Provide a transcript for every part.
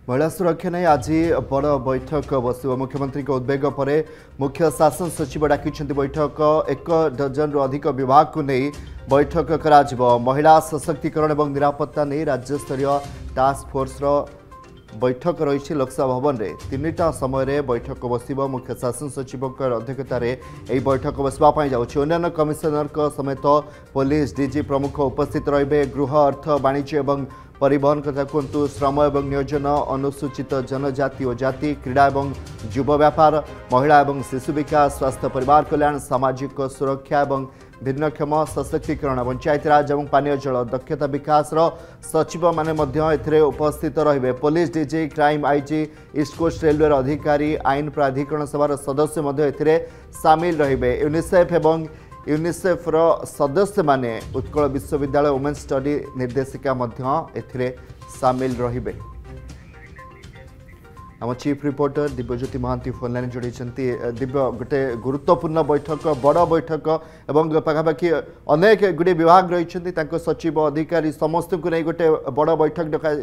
महिला सुरक्षा नहीं आज बड़ बैठक बस मुख्यमंत्री उद्वेग पर मुख्य शासन सचिव डाकी बैठक 1 डजन रु अधिक विभाग को नहीं बैठक करा महिला सशक्तिकरण और निरापत्ता नहीं राज्यस्तरीय टास्क फोर्स बैठक रही लोकसभा भवन में 3टा समय बैठक बस मुख्य शासन सचिव अध्यक्षतार यह बैठक बसवाई जाऊँगी अन्य कमिशनर समेत पुलिस डीजी प्रमुख उपस्थित रहे गृह अर्थ वाणिज्य और परिवहन कथा कहतु श्रम और नियोजन अनुसूचित जनजाति और जाति क्रीड़ा और युव व्यापार महिला और शिशु विकास स्वास्थ्य परिवार कल्याण सामाजिक सुरक्षा और भिन्नक्षम सशक्तिकरण पंचायतीराज और पानीय जल दक्षता विकास सचिव माने उपस्थित रहे police DG crime IG east coast railway अधिकारी आईन प्राधिकरण सभार सदस्य सामिल रहे यूनिसेफ एवं यूनिसेफ सदस्य माने उत्कल विश्वविद्यालय वुमेन्स स्टडी निर्देशिका सामिल रहिबे। आम chief reporter Divyajyoti Mahanti phone line जोड़ी दिव्य गोटे गुरुत्वपूर्ण बैठक बड़ बैठक एवं पाखापाखि अनेक गुड़े विभाग रही सचिव अधिकारी समस्त को नहीं गोटे बड़ बैठक डका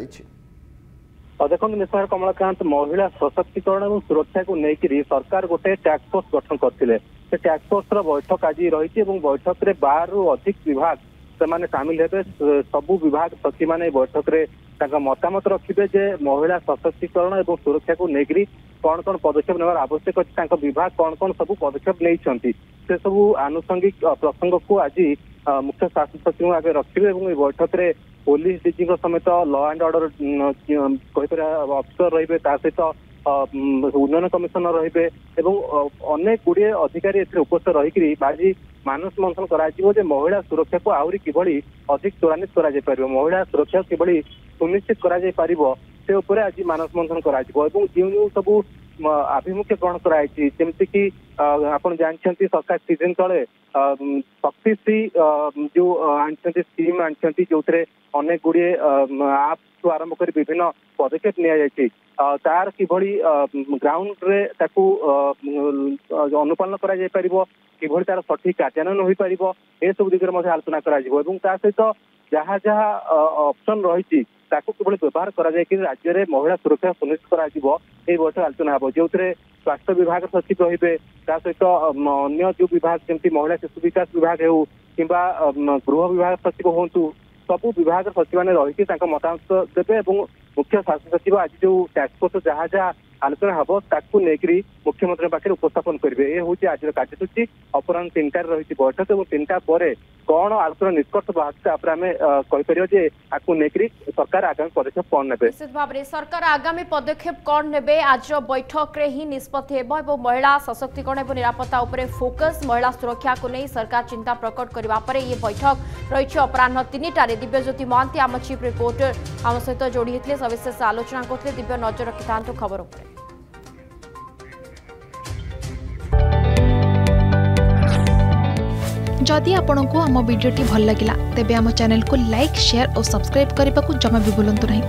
देखो निश्चय कमलाकांत महिला सशक्तिकरण और सुरक्षा को लेकर सरकार गोटे टास्क फोर्स गठन करते टास्क फोर्स बैठक आज रही बैठक में 12 रु अधिक विभाग से सामिल हे सबू विभाग सचिव मैंने बैठक में मतामत रखिए जे महिला सशक्तिकरण और सुरक्षा को लेकर कौन कौन पदक्षेप नेबार आवश्यक अच्छे विभाग कौन कौन सब पदक्षेप नहीं से सबू आनुषंगिक प्रसंग को आज मुख्य शासन सचिव आगे रखिए बैठक में पुलिस डीजी समेत लॉ एंड ऑर्डर अफिसर रही सहित उन्नयन कमिशनर रही अनेक गुड़िए अधिकारी उपस्थित रही आज मानस मंथन कर महिला सुरक्षा को आहरी किभली अधिक त्वरान्वित कर महिला सुरक्षा किभली सुनिश्चित कर आज मानस मंथन कर सबू आभिमुख्य ग्रहण कराई जमती कि आप जानते सरकार सीजन तले शक्तिश्री जो आनी स्कीम आनी जो अनेक गुड़िए आप आरंभ कर विभिन्न पदक्षेप नि तार किभली ग्राउंड रे ताकू अनुपालन कर तार सठिक कार्यान्वयन हो पार ए सब दिगरे आलोचना कर सहित जहाँ जहाँ ऑप्शन रही किभली व्यवहार कर राज्य में महिला सुरक्षा सुनिश्चित कर बैठक आलोचना हो जो स्वास्थ्य विभाग सचिव रही सहित अन्य जो विभाग जमी महिला शिशु विकास विभाग हो कि गृह विभाग सचिव हूँ सबू विभाग सचिव मैंने रही मतामत देवे मुख्य शासन सचिव आज जो टास्क फोर्स जहाँ जहाँ आलोचना हम ताकू लेकर मुख्यमंत्री पाखे उपस्थापन करेंगे ये हूँ आज कार्यसूची अपराह 3टार रही बैठक और 3टा पर कौन आलोचना निष्कर्ष बाहर आम कहीपर सरकार आगामी पदक्षेप कौन ने निश्चित भाव में सरकार आगामी पदक्षेप कौन ने आज बैठक रे ही निष्पत्ति और महिला सशक्तिकरण और निरापत्ता उपर फोकस महिला सुरक्षा को नहीं सरकार चिंता प्रकट करने ये बैठक रही अपराह 3टार दिव्यज्योति महांती आम चीफ रिपोर्टर आम सहित जोड़ी होते सविशेष आलोचना करते दिव्य नजर रखि था खबर उपर। जदि आपंक आम भिडी भल लगा तेब आम चैनल को लाइक शेयर और सब्सक्राइब करने को जमा भी भूलु नहीं।